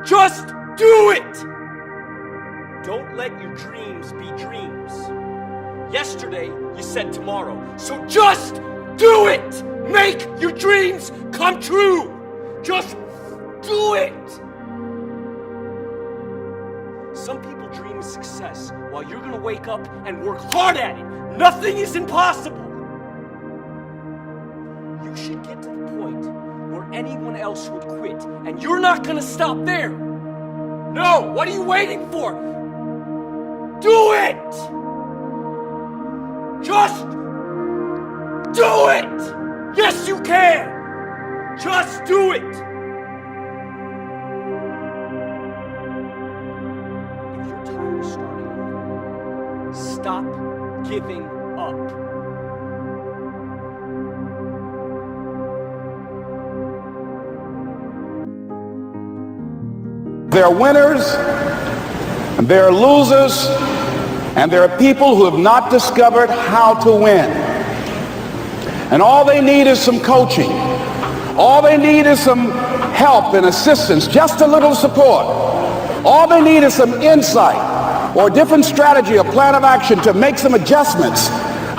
Just do it! Don't let your dreams be dreams. Yesterday, you said tomorrow. So just do it! Make your dreams come true! Just do it! Some people dream of success while you're gonna wake up and work hard at it. Nothing is impossible. You should get to the point where anyone else would quit, and you're not gonna stop there. No, what are you waiting for? Do it! Just do it! Yes, you can! Just do it! If you're tired of starting over, stop giving up. There are winners, and there are losers, and there are people who have not discovered how to win. And all they need is some coaching. All they need is some help and assistance, just a little support. All they need is some insight or a different strategy, a plan of action to make some adjustments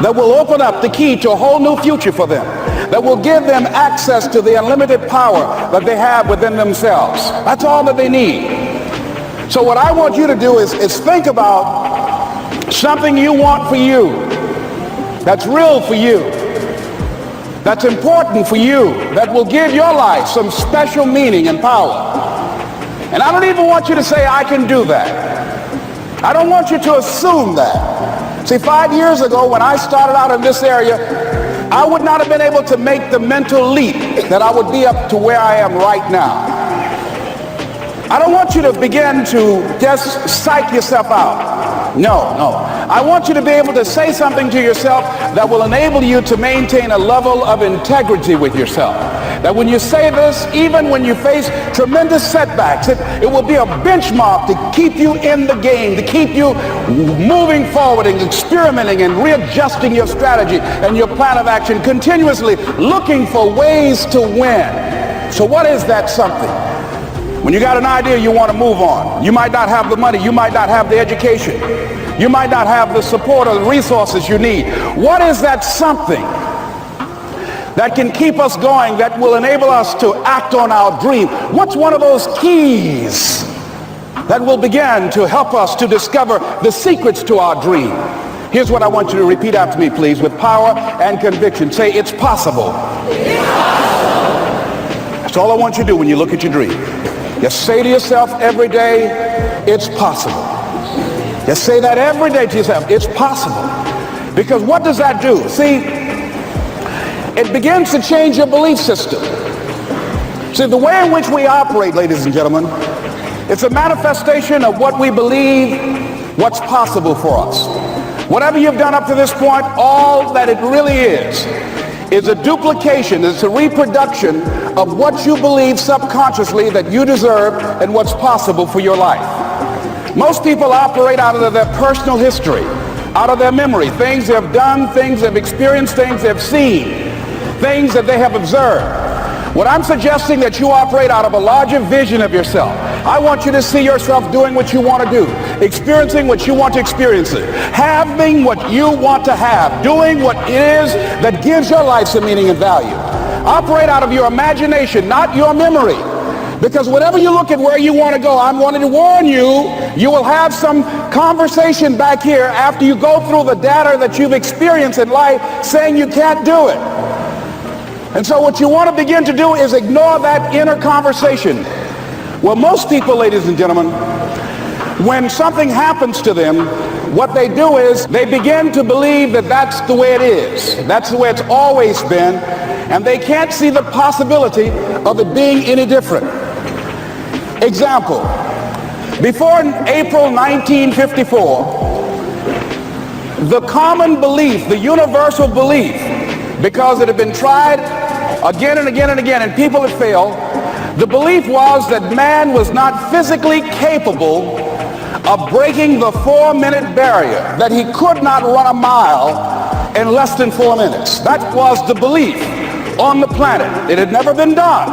that will open up the key to a whole new future for them, that will give them access to the unlimited power that they have within themselves. That's all that they need. So what I want you to do is think about something you want for you, that's real for you, that's important for you, that will give your life some special meaning and power. And I don't even want you to say, I can do that. I don't want you to assume that. See, 5 years ago when I started out in this area, I would not have been able to make the mental leap that I would be up to where I am right now. I don't want you to begin to just psych yourself out. No. I want you to be able to say something to yourself that will enable you to maintain a level of integrity with yourself. That when you say this, even when you face tremendous setbacks, it will be a benchmark to keep you in the game, to keep you moving forward and experimenting and readjusting your strategy and your plan of action, continuously looking for ways to win. So what is that something? When you got an idea you want to move on, you might not have the money, you might not have the education, you might not have the support or the resources you need. What is that something that can keep us going, that will enable us to act on our dream? What's one of those keys that will begin to help us to discover the secrets to our dream? Here's what I want you to repeat after me, please, with power and conviction. Say, it's possible. It's possible. That's all I want you to do when you look at your dream. Just say to yourself every day, it's possible. Just say that every day to yourself, it's possible. Because what does that do? See, it begins to change your belief system. See, the way in which we operate, ladies and gentlemen, it's a manifestation of what we believe, what's possible for us. Whatever you've done up to this point, all that it really is a duplication, it's a reproduction of what you believe subconsciously that you deserve and what's possible for your life. Most people operate out of their personal history, out of their memory, things they've done, things they've experienced, things they've seen, things that they have observed. What I'm suggesting that you operate out of a larger vision of yourself. I want you to see yourself doing what you want to do, experiencing what you want to experience, having what you want to have, doing what it is that gives your life some meaning and value. Operate out of your imagination, not your memory. Because whenever you look at where you want to go, I'm wanting to warn you, you will have some conversation back here after you go through the data that you've experienced in life saying you can't do it. And so what you want to begin to do is ignore that inner conversation. Well, most people, ladies and gentlemen, when something happens to them, what they do is they begin to believe that that's the way it is. That's the way it's always been. And they can't see the possibility of it being any different. Example, before April 1954, the common belief, the universal belief, because it had been tried again and again and again and people had failed, the belief was that man was not physically capable of breaking the 4-minute barrier, that he could not run a mile in less than 4 minutes. That was the belief on the planet. It had never been done.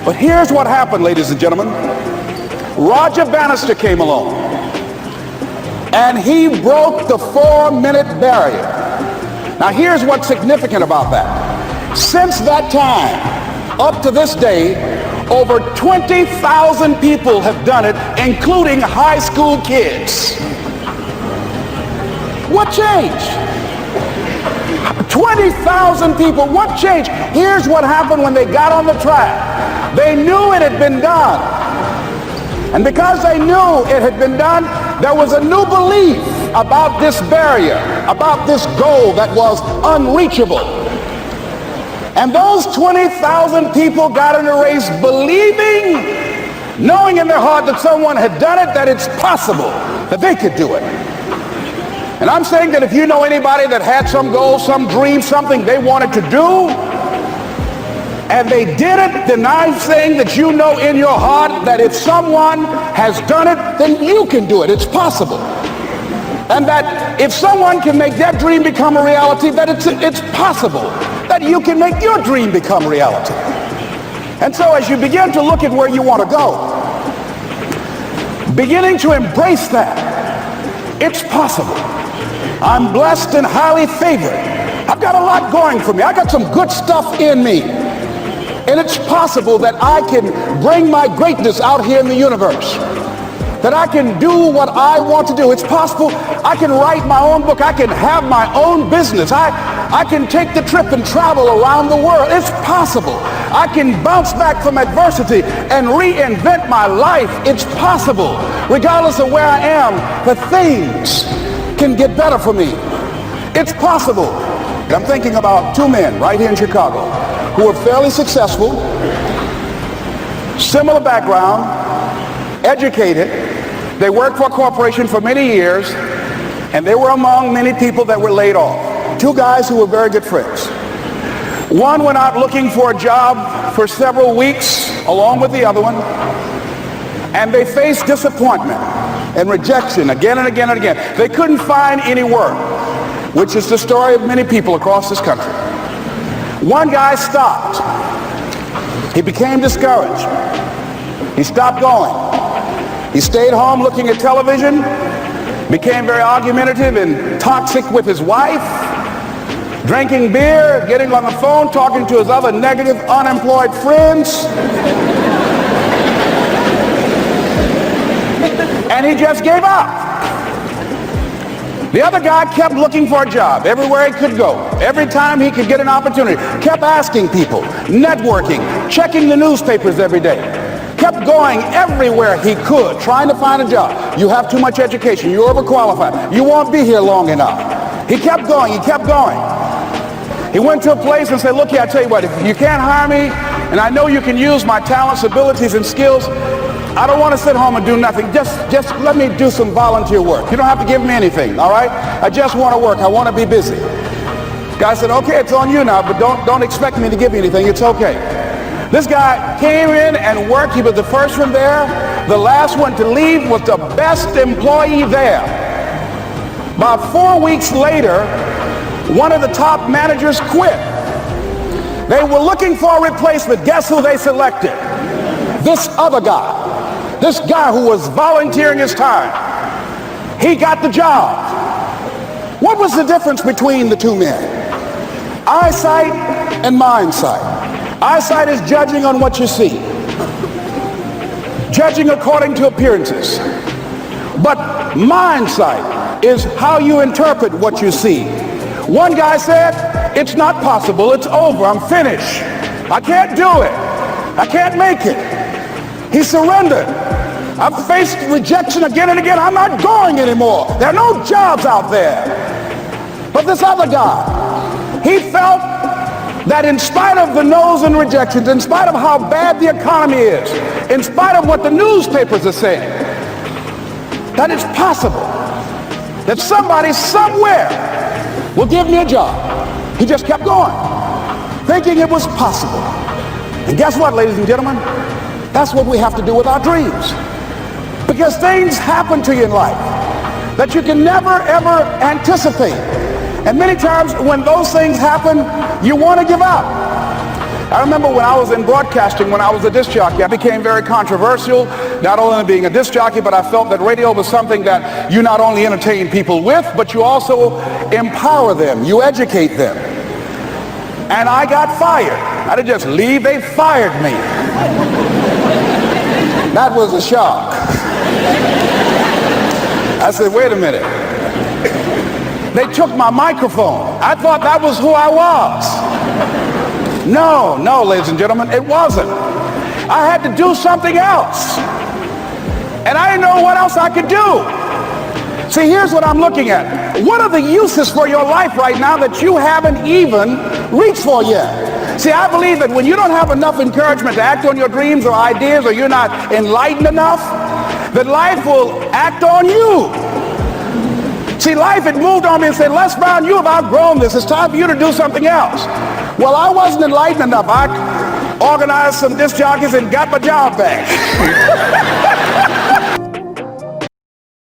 But here's what happened, ladies and gentlemen. Roger Bannister came along, and he broke the 4-minute barrier. Now here's what's significant about that. Since that time, up to this day, over 20,000 people have done it, including high school kids. What changed? 20,000 people, what changed? Here's what happened when they got on the track. They knew it had been done. And because they knew it had been done, there was a new belief about this barrier, about this goal that was unreachable. And those 20,000 people got in a race believing, knowing in their heart that someone had done it, that it's possible that they could do it. And I'm saying that if you know anybody that had some goal, some dream, something they wanted to do, and they did it, then I'm saying that you know in your heart that if someone has done it, then you can do it. It's possible. And that if someone can make their dream become a reality, that it's possible that you can make your dream become reality. And so as you begin to look at where you want to go, beginning to embrace that, it's possible. I'm blessed and highly favored. I've got a lot going for me. I got some good stuff in me. And it's possible that I can bring my greatness out here in the universe. That I can do what I want to do. It's possible I can write my own book. I can have my own business. I can take the trip and travel around the world. It's possible. I can bounce back from adversity and reinvent my life. It's possible. Regardless of where I am, the things can get better for me. It's possible. I'm thinking about two men right here in Chicago who are fairly successful, similar background, educated. They worked for a corporation for many years, and they were among many people that were laid off. Two guys who were very good friends. One went out looking for a job for several weeks along with the other one, and they faced disappointment and rejection again and again and again. They couldn't find any work, which is the story of many people across this country. One guy stopped. He became discouraged. He stopped going. He stayed home looking at television, became very argumentative and toxic with his wife, drinking beer, getting on the phone, talking to his other negative, unemployed friends. And he just gave up. The other guy kept looking for a job everywhere he could go. Every time he could get an opportunity, kept asking people, networking, checking the newspapers every day. Kept going everywhere he could, trying to find a job. You have too much education. You're overqualified. You won't be here long enough. He kept going. He kept going. He went to a place and said, look here, I tell you what, if you can't hire me, and I know you can use my talents, abilities, and skills, I don't want to sit home and do nothing. Just let me do some volunteer work. You don't have to give me anything, all right? I just want to work. I want to be busy. Guy said, okay, it's on you now, but don't expect me to give you anything. It's okay. This guy came in and worked. He was the first one there. The last one to leave was the best employee there. About 4 weeks later, one of the top managers quit. They were looking for a replacement. Guess who they selected? This other guy. This guy who was volunteering his time. He got the job. What was the difference between the two men? Eyesight and mindsight. Eyesight is judging on what you see. Judging according to appearances. But mindsight is how you interpret what you see. One guy said, it's not possible. It's over. I'm finished. I can't do it. I can't make it. He surrendered. I've faced rejection again and again. I'm not going anymore. There are no jobs out there. But this other guy, he felt that in spite of the no's and rejections, in spite of how bad the economy is, in spite of what the newspapers are saying, that it's possible that somebody somewhere will give me a job. He just kept going, thinking it was possible. And guess what, ladies and gentlemen? That's what we have to do with our dreams. Because things happen to you in life that you can never, ever anticipate. And many times when those things happen, you want to give up. I remember when I was in broadcasting, when I was a disc jockey, I became very controversial, not only being a disc jockey, but I felt that radio was something that you not only entertain people with, but you also empower them, you educate them. And I got fired. I didn't just leave, they fired me. That was a shock. I said, wait a minute. They took my microphone. I thought that was who I was. No, ladies and gentlemen, it wasn't. I had to do something else. And I didn't know what else I could do. See, here's what I'm looking at. What are the uses for your life right now that you haven't even reached for yet? See, I believe that when you don't have enough encouragement to act on your dreams or ideas, or you're not enlightened enough, that life will act on you. See, life had moved on me and said, Les Brown, you have outgrown this. It's time for you to do something else. Well, I wasn't enlightened enough. I organized some disc jockeys and got my job back.